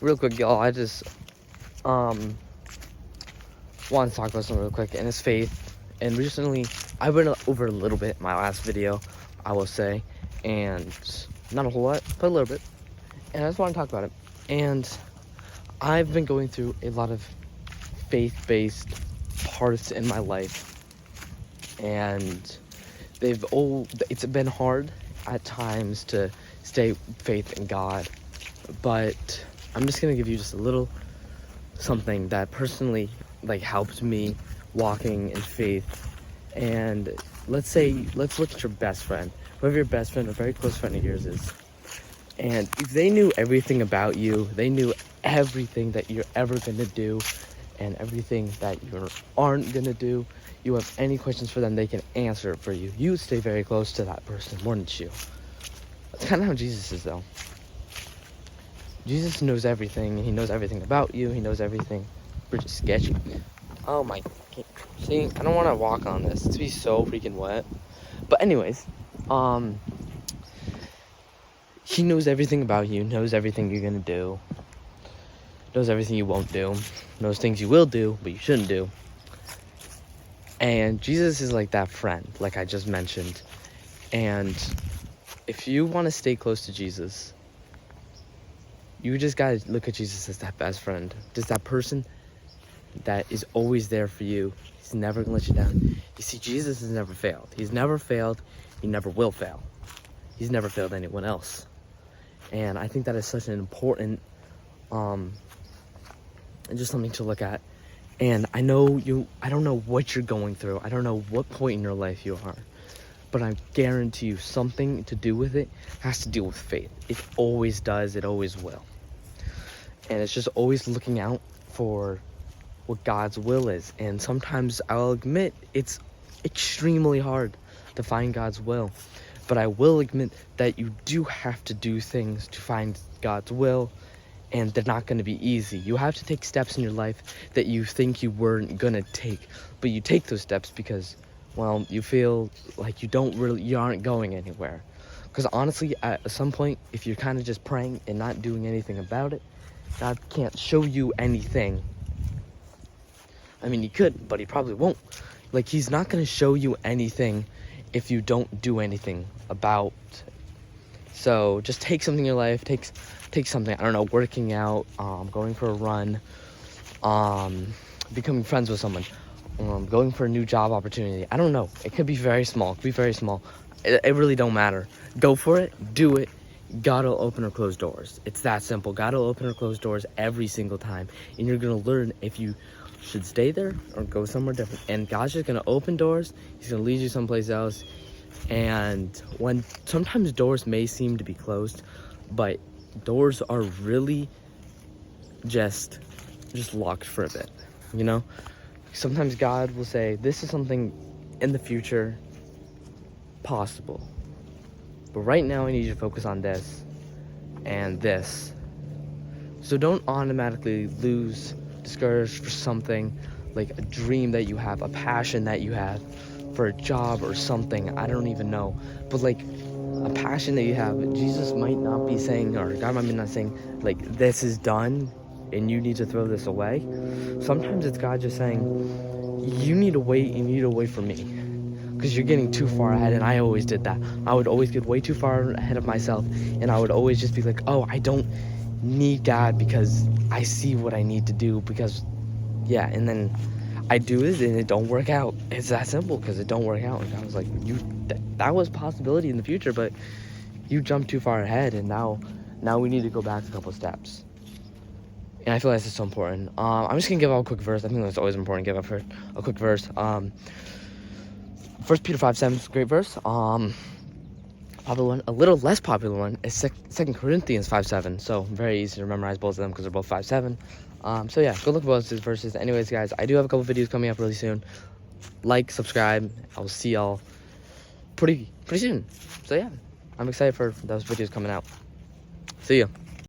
real quick, y'all, I just want to talk about something real quick, and it's faith. And recently, I went over a little bit in my last video, I will say, and not a whole lot, but a little bit. And I just want to talk about it. And I've been going through a lot of faith-based parts in my life, and it's been hard at times to stay faith in God, but I'm just gonna give you just a little something that personally helped me walking in faith. And let's look at your best friend, whoever your best friend or very close friend of yours is, and if they knew everything about you, they knew everything that you're ever gonna do and everything that you aren't gonna do, you have any questions for them, they can answer it for you. You would stay very close to that person, wouldn't you? That's kind of how Jesus is, though. Jesus knows everything. He knows everything about you. He knows everything. Bridge is sketchy. Oh my, see, I don't want to walk on this. It's be so freaking wet. But anyways, he knows everything about you, knows everything you're gonna do, knows everything you won't do, knows things you will do, but you shouldn't do. And Jesus is like that friend, like I just mentioned. And if you want to stay close to Jesus, you just gotta look at Jesus as that best friend, just that person that is always there for you. He's never gonna let you down. You see, Jesus has never failed. He's never failed. He never will fail. He's never failed anyone else. And I think that is such an important, just something to look at. And I don't know what you're going through. I don't know what point in your life you are. But I guarantee you something to do with it has to do with faith. It always does. It always will. And it's just always looking out for what God's will is. And sometimes I'll admit it's extremely hard to find God's will. But I will admit that you do have to do things to find God's will. And they're not going to be easy. You have to take steps in your life that you think you weren't going to take. But you take those steps because, well, you feel like you aren't going anywhere. Because honestly, at some point, if you're kind of just praying and not doing anything about it, God can't show you anything. I mean, he could, but he probably won't. Like, he's not going to show you anything if you don't do anything about it. So just take something in your life, take something, I don't know, working out, going for a run, becoming friends with someone, going for a new job opportunity. I don't know. It could be very small. It could be very small. It really don't matter. Go for it. Do it. God will open or close doors. It's that simple. God will open or close doors every single time. And you're going to learn if you should stay there or go somewhere different. And God's just going to open doors. He's going to lead you someplace else. And when sometimes doors may seem to be closed, but doors are really just locked for a bit, you know? Sometimes God will say, this is something in the future possible, but right now I need you to focus on this and this. So don't automatically lose discouraged for something, like a dream that you have, a passion that you have for a job or something, I don't even know, but like a passion that you have. Jesus might not be saying, or God might be not saying, like, this is done and you need to throw this away. Sometimes it's God just saying, you need to wait for me, because you're getting too far ahead. And I always did that. I would always get way too far ahead of myself, and I would always just be like, oh, I don't need God because I see what I need to do, because yeah, and then I do it and it don't work out. It's that simple, because it don't work out. And I was like, that was a possibility in the future, but you jumped too far ahead, and now we need to go back a couple steps. And I feel like this is so important. I'm just gonna give out a quick verse. I think it's always important to give out a quick verse. 1 Peter 5:7 is a great verse. Popular one. A little less popular one is 2 Corinthians 5:7. So very easy to memorize both of them because they're both 5:7. So yeah, go look at both these verses. Anyways, guys, I do have a couple videos coming up really soon. Like, subscribe. I will see y'all pretty soon. So yeah, I'm excited for those videos coming out. See ya.